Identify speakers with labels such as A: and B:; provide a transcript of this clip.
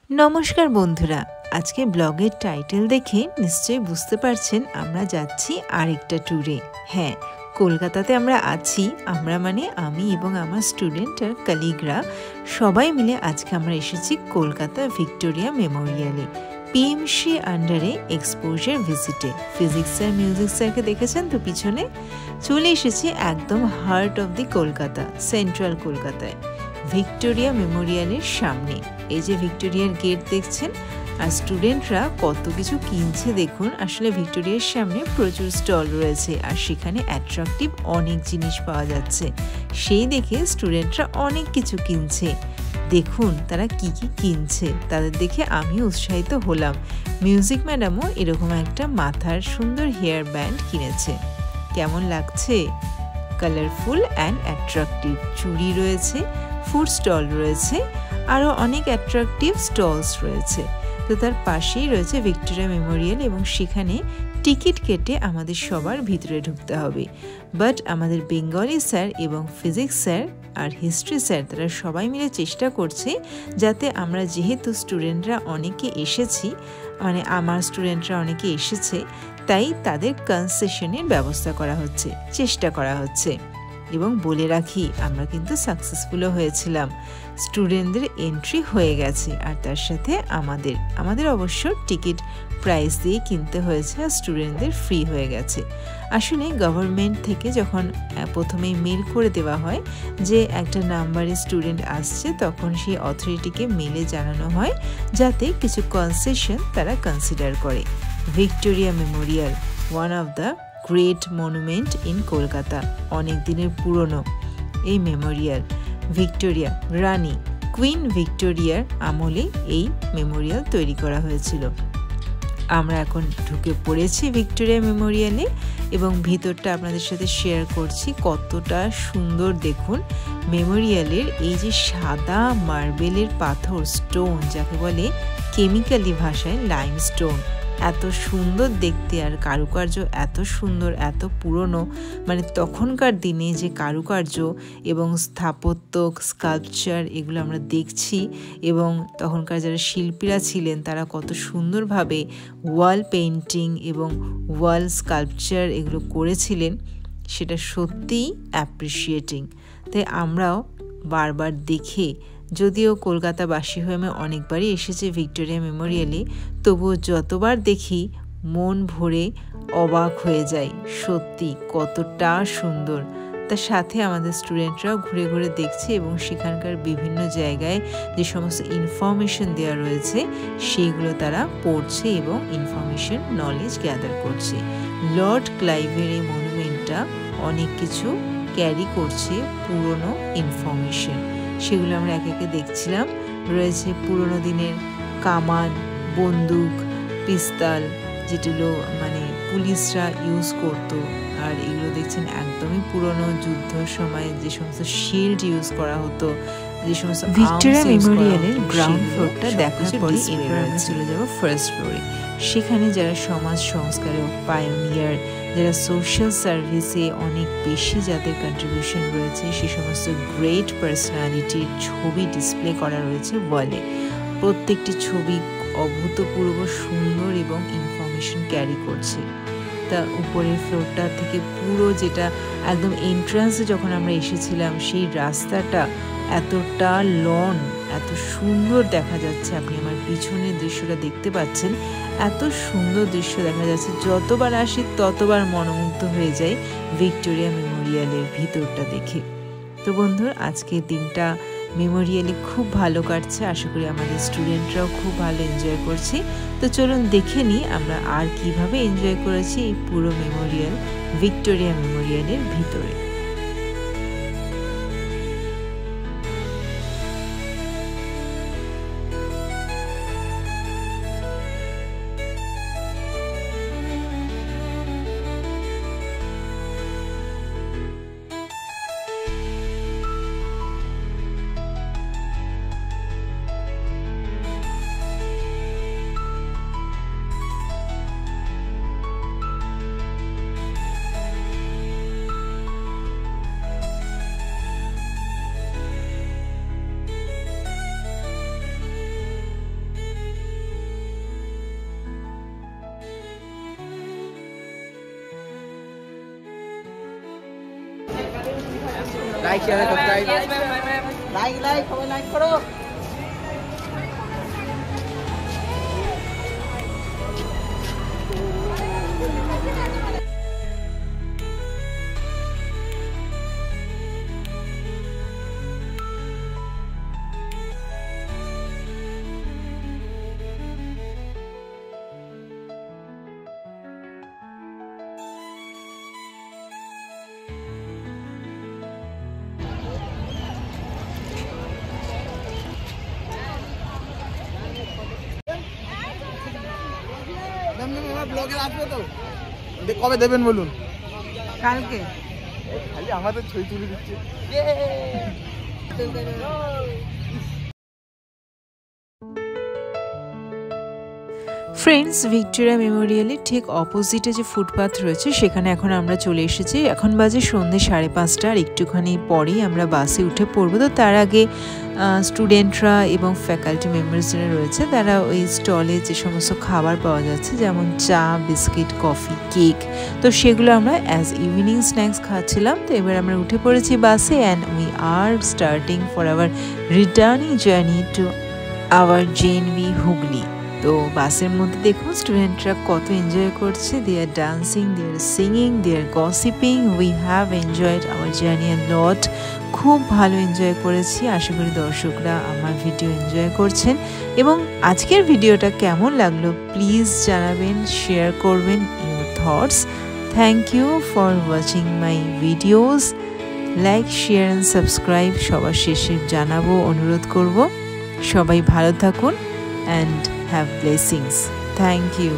A: নমস্কার বন্ধুরা, আজকে ব্লগের টাইটেল দেখে নিশ্চয়ই বুঝতে পারছেন আমরা যাচ্ছি আরেকটা ট্যুরে। হ্যাঁ, কলকাতাতে আমরা আছি। আমরা মানে আমি এবং আমার স্টুডেন্ট আর কলিগরা সবাই মিলে আজকে আমরা এসেছি কলকাতা ভিক্টোরিয়া মেমোরিয়ালে পিএমসি আন্ডারে এক্সপোজার ভিজিটে। ফিজিক্স স্যার, মিউজিক স্যারকে দেখেছেন তো পিছনে? চলে এসেছি একদম heart of the Kolkata, central কলকাতায়, ভিক্টোরিয়া মেমোরিয়ালের সামনে। এই যে ভিক্টোরিয়ার গেট দেখছেন, আর স্টুডেন্টরা কত কিছু কিনছে দেখুন। আসলে ভিক্টোরিয়ার সামনে প্রচুর স্টল রয়েছে আর সেখানে অ্যাট্রাকটিভ অনেক জিনিস পাওয়া যাচ্ছে। সেই দেখে স্টুডেন্টরা অনেক কিছু কিনছে। দেখুন তারা কি কি কিনছে, তাদের দেখে আমি উৎসাহিত হলাম। মিউজিক ম্যাডামও এরকম একটা মাথার সুন্দর হেয়ার ব্যান্ড কিনেছে। কেমন লাগছে? Colourful and attractive. চুড়ি রয়েছে, ফুড স্টল রয়েছে, আরও অনেক অ্যাট্রাকটিভ স্টলস রয়েছে। তো তার পাশেই রয়েছে ভিক্টোরিয়া মেমোরিয়াল এবং সেখানে টিকিট কেটে আমাদের সবার ভিতরে ঢুকতে হবে। বাট আমাদের বেঙ্গলি স্যার এবং ফিজিক্স স্যার আর হিস্ট্রি স্যার তারা সবাই মিলে চেষ্টা করছে যাতে আমরা, যেহেতু স্টুডেন্টরা অনেকে এসেছি, মানে আমার স্টুডেন্টরা অনেকে এসেছে, তাই তাদের কনসেশনের ব্যবস্থা করা হচ্ছে, চেষ্টা করা হচ্ছে। এবং বলে রাখি, আমরা কিন্তু সাকসেসফুলও হয়েছিলাম। স্টুডেন্টদের এন্ট্রি হয়ে গেছে আর তার সাথে আমাদের অবশ্য টিকিট প্রাইস দিয়ে কিনতে হয়েছে আর স্টুডেন্টদের ফ্রি হয়ে গেছে। আসলে গভর্নমেন্ট থেকে যখন প্রথমেই মেল করে দেওয়া হয় যে একটা নাম্বারে স্টুডেন্ট আসছে, তখন সেই অথরিটিকে মেলে জানানো হয় যাতে কিছু কনসেশন তারা কনসিডার করে। Victoria Memorial, one of the great monument in Kolkata. অনেক দিনের পুরনো এই মেমোরিয়াল। ভিক্টোরিয়া রানী কুইন ভিক্টোরিয়ার আমলে এই মেমোরিয়াল তৈরি করা হয়েছিল। আমরা এখন ঢুকে পড়েছি ভিক্টোরিয়া মেমোরিয়ালে এবং ভিতরটা আপনাদের সাথে শেয়ার করছি। কতটা সুন্দর দেখুন মেমোরিয়ালের এই যে সাদা মার্বেলের পাথর, স্টোন যাকে বলে কেমিক্যালি ভাষায় লাইমস্টোন, এত সুন্দর দেখতে আর কারুকার্য এত সুন্দর, এত পুরনো। মানে তখনকার দিনে যে কারুকার্য এবং স্থাপত্য, স্কাল্পচার, এগুলো আমরা দেখছি এবং তখনকার যারা শিল্পীরা ছিলেন তারা কত সুন্দরভাবে ওয়াল পেইন্টিং এবং ওয়াল স্কাল্পচার এগুলো করেছিলেন, সেটা সত্যিই অ্যাপ্রিসিয়েটিং। তাই আমরাও বারবার দেখে, যদিও কলকাতাবাসী হয়ে আমি অনেকবারই এসেছি ভিক্টোরিয়া মেমোরিয়ালে, তবুও যতবার দেখি মন ভরে অবাক হয়ে যায়। সত্যি কতটা সুন্দর। তার সাথে আমাদের স্টুডেন্টরাও ঘুরে ঘুরে দেখছে এবং সেখানকার বিভিন্ন জায়গায় যে সমস্ত ইনফরমেশন দেওয়া রয়েছে সেইগুলো তারা পড়ছে এবং ইনফরমেশন, নলেজ গ্যাদার করছে। লর্ড ক্লাইভের এই মনুমেন্টটা অনেক কিছু ক্যারি করছে, পুরনো ইনফরমেশন, সেগুলো আমরা একে একে দেখছিলাম। রয়েছে পুরনো দিনের কামান, বন্দুক, পিস্তল, যেগুলো মানে পুলিশরা ইউজ করতো। আর এগুলো দেখছেন একদমই পুরনো, যুদ্ধ সময় যে সমস্ত শিল্ড ইউজ করা হতো, যে সমস্ত ভিক্টোরিয়া মেমোরিয়ালের গ্রাউন্ড ফ্লোরটা দেখার পরে এরপর আমি চলে যাবো ফার্স্ট ফ্লোরে। সেখানে যারা সমাজ সংস্কারক, পায়োনিয়ার, যারা সোশ্যাল সার্ভিসে অনেক বেশি যাদের কন্ট্রিবিউশন রয়েছে, সে সমস্ত গ্রেট পার্সোনালিটির ছবি ডিসপ্লে করা রয়েছে ওয়ালে। প্রত্যেকটি ছবি অভূতপূর্ব সুন্দর এবং ইনফরমেশন ক্যারি করছে। তা উপরের ফ্লোরটা থেকে পুরো, যেটা একদম এন্ট্রান্সে যখন আমরা এসেছিলাম, সেই রাস্তাটা এতটা লন, এত সুন্দর দেখা যাচ্ছে। আপনি আমার পিছনের দৃশ্যটা দেখতে পাচ্ছেন, এত সুন্দর দৃশ্য দেখা যাচ্ছে। যতবার আসি ততবার মনোমুগ্ধ হয়ে যায় ভিক্টোরিয়া মেমোরিয়ালের ভিতরটা দেখে। তো বন্ধুরা, আজকের দিনটা মেমোরিয়ালে খুব ভালো কাটছে। আশা করি আমাদের স্টুডেন্টরাও খুব ভালো এনজয় করছে। তো চলুন দেখে নিই আমরা আর কিভাবে এনজয় করেছি এই পুরো মেমোরিয়াল, ভিক্টোরিয়া মেমোরিয়ালের ভিতরে।
B: লাইক শেয়ার সাবস্ক্রাইব লাইক সবাই লাইক করো। ব্লগে আসবে তো, কবে দেবেন বলুন?
A: কালকে।
B: খালি আমাদের ছবি তুলে দিচ্ছে।
A: ফ্রেন্ডস, ভিক্টোরিয়া মেমোরিয়ালের ঠিক অপোজিটে যে ফুটপাথ রয়েছে সেখানে এখন আমরা চলে এসেছি। এখন বাজে সন্ধ্যে 5:30, আর একটুখানি পরেই আমরা বাসে উঠে পড়বো। তো তার আগে স্টুডেন্টরা এবং ফ্যাকাল্টি মেম্বার্স যারা রয়েছে তারা ওই স্টলে যে সমস্ত খাবার পাওয়া যাচ্ছে, যেমন চা, বিস্কিট, কফি, কেক, তো সেগুলো আমরা অ্যাজ ইভিনিং স্ন্যাক্স খাচ্ছিলাম। তো এবার আমরা উঠে পড়েছি বাসে, and we are starting for our returning journey to our JNV Hooghly. তো বাসের মধ্যে দেখুন স্টুডেন্টরা কত এনজয় করছে। They are dancing, they are singing, they are gossiping. We have enjoyed our journey a lot. খুব ভালো এনজয় করেছি। আশা করি দর্শকরা আমার ভিডিও এনজয় করছেন। এবং আজকের ভিডিওটা কেমন লাগলো প্লিজ জানাবেন, শেয়ার করবেন your thoughts. Thank you for watching my videos. Like, share and subscribe সবার শেষে জানাবো, অনুরোধ করব। সবাই ভালো থাকুন and have blessings. Thank you.